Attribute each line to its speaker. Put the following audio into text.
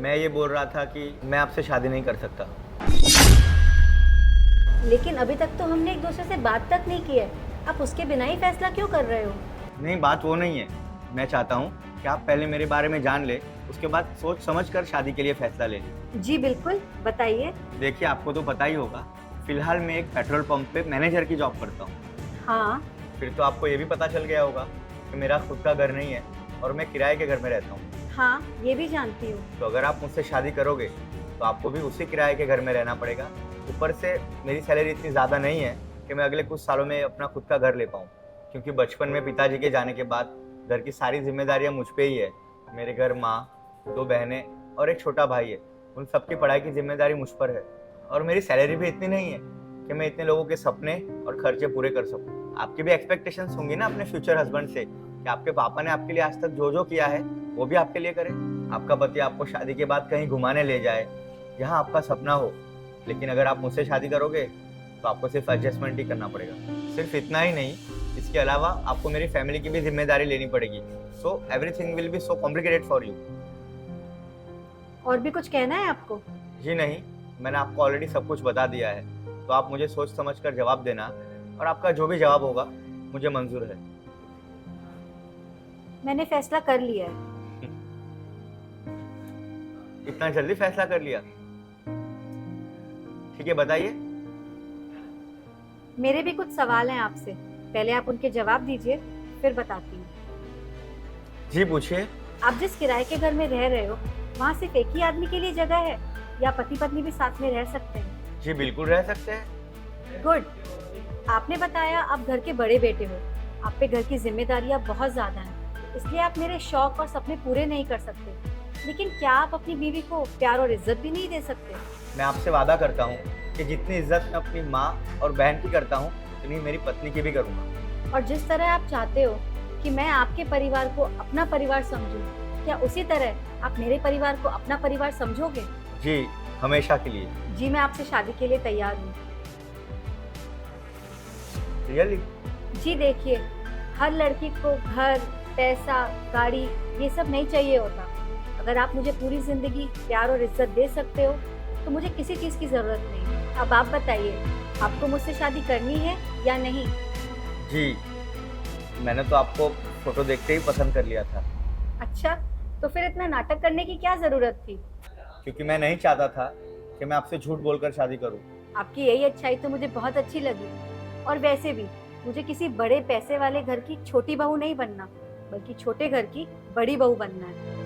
Speaker 1: मैं ये बोल रहा था कि मैं आपसे शादी नहीं कर सकता।
Speaker 2: लेकिन अभी तक तो हमने एक दूसरे से बात तक नहीं की है, आप उसके बिना ही फैसला क्यों कर रहे हो?
Speaker 1: नहीं, बात वो नहीं है। मैं चाहता हूँ कि आप पहले मेरे बारे में जान ले, उसके बाद सोच समझ कर शादी के लिए फैसला ले लें।
Speaker 2: जी बिल्कुल, बताइए।
Speaker 1: देखिए, आपको तो पता ही होगा, फिलहाल मैं एक पेट्रोल पंप पे मैनेजर की जॉब करता हूँ।
Speaker 2: हाँ।
Speaker 1: फिर तो आपको ये भी पता चल गया होगा कि मेरा खुद का घर नहीं है और मैं किराए के घर में रहता हूँ।
Speaker 2: हाँ, ये भी जानती हूँ।
Speaker 1: तो अगर आप मुझसे शादी करोगे तो आपको भी उसी किराए के घर में रहना पड़ेगा। ऊपर से मेरी सैलरी इतनी ज़्यादा नहीं है कि मैं अगले कुछ सालों में अपना खुद का घर ले पाऊँ, क्योंकि बचपन में पिताजी के जाने के बाद घर की सारी जिम्मेदारियाँ मुझ पे ही है। मेरे घर माँ, 2 बहनें और एक छोटा भाई है। उन सबकी पढ़ाई की जिम्मेदारी मुझ पर है और मेरी सैलरी भी इतनी नहीं है कि मैं इतने लोगों के सपने और खर्चे पूरे कर सकूँ। आपकी भी एक्सपेक्टेशंस होंगी ना अपने फ्यूचर हस्बैंड से कि आपके पापा ने आपके लिए आज तक जो जो किया है वो भी आपके लिए करे। आपका पति आपको शादी के बाद कहीं घुमाने ले जाए, यहाँ आपका सपना हो। लेकिन अगर आप मुझसे शादी करोगे तो आपको सिर्फ एडजस्टमेंट ही करना पड़ेगा। सिर्फ इतना ही नहीं, इसके अलावा आपको मेरी फैमिली की भी जिम्मेदारी लेनी पड़ेगी। So everything will be so complicated for you.
Speaker 2: और भी कुछ कहना है आपको?
Speaker 1: जी नहीं, मैंने आपको ऑलरेडी सब कुछ बता दिया है। तो आप मुझे सोच समझ कर जवाब देना और आपका जो भी जवाब होगा मुझे मंजूर है।
Speaker 2: मैंने फैसला कर लिया है।
Speaker 1: इतना जल्दी फैसला कर लिया? ठीक है, बताइए।
Speaker 2: मेरे भी कुछ सवाल हैं आपसे, पहले आप उनके जवाब दीजिए, फिर बताती हूँ।
Speaker 1: जी पूछिए।
Speaker 2: आप जिस किराए के घर में रह रहे हो, वहाँ सिर्फ एक ही आदमी के लिए जगह है या पति पत्नी भी साथ में रह सकते हैं?
Speaker 1: जी बिल्कुल रह सकते हैं।
Speaker 2: गुड। आपने बताया आप घर के बड़े बेटे हो, आप पे घर की जिम्मेदारियाँ बहुत ज़्यादा हैं, इसलिए आप मेरे शौक और सपने पूरे नहीं कर सकते। लेकिन क्या आप अपनी बीवी को प्यार और इज्जत भी नहीं दे सकते?
Speaker 1: मैं आपसे वादा करता हूँ कि जितनी इज्जत मैं अपनी माँ और बहन की करता हूँ उतनी मेरी पत्नी की भी करूँगा।
Speaker 2: और जिस तरह आप चाहते हो कि मैं आपके परिवार को अपना परिवार समझूं, क्या उसी तरह आप मेरे परिवार को अपना परिवार समझोगे?
Speaker 1: जी, हमेशा के लिए।
Speaker 2: जी, मैं आपसे शादी के लिए तैयार हूँ।
Speaker 1: रियली?
Speaker 2: जी देखिए, हर लड़की को घर, पैसा, गाड़ी ये सब नहीं चाहिए होता। अगर आप मुझे पूरी जिंदगी प्यार और इज्जत दे सकते हो तो मुझे किसी चीज़ की ज़रूरत नहीं। अब आप बताइए, आपको मुझसे शादी करनी है या नहीं?
Speaker 1: जी, मैंने तो आपको फोटो देखते ही पसंद कर लिया था।
Speaker 2: अच्छा, तो फिर इतना नाटक करने की क्या ज़रूरत थी?
Speaker 1: क्योंकि मैं नहीं चाहता था कि मैं आपसे झूठ बोलकर शादी करूं।
Speaker 2: आपकी यही अच्छाई तो मुझे बहुत अच्छी लगी। और वैसे भी मुझे किसी बड़े पैसे वाले घर की छोटी बहू नहीं बनना, बल्कि छोटे घर की बड़ी बहू बनना है।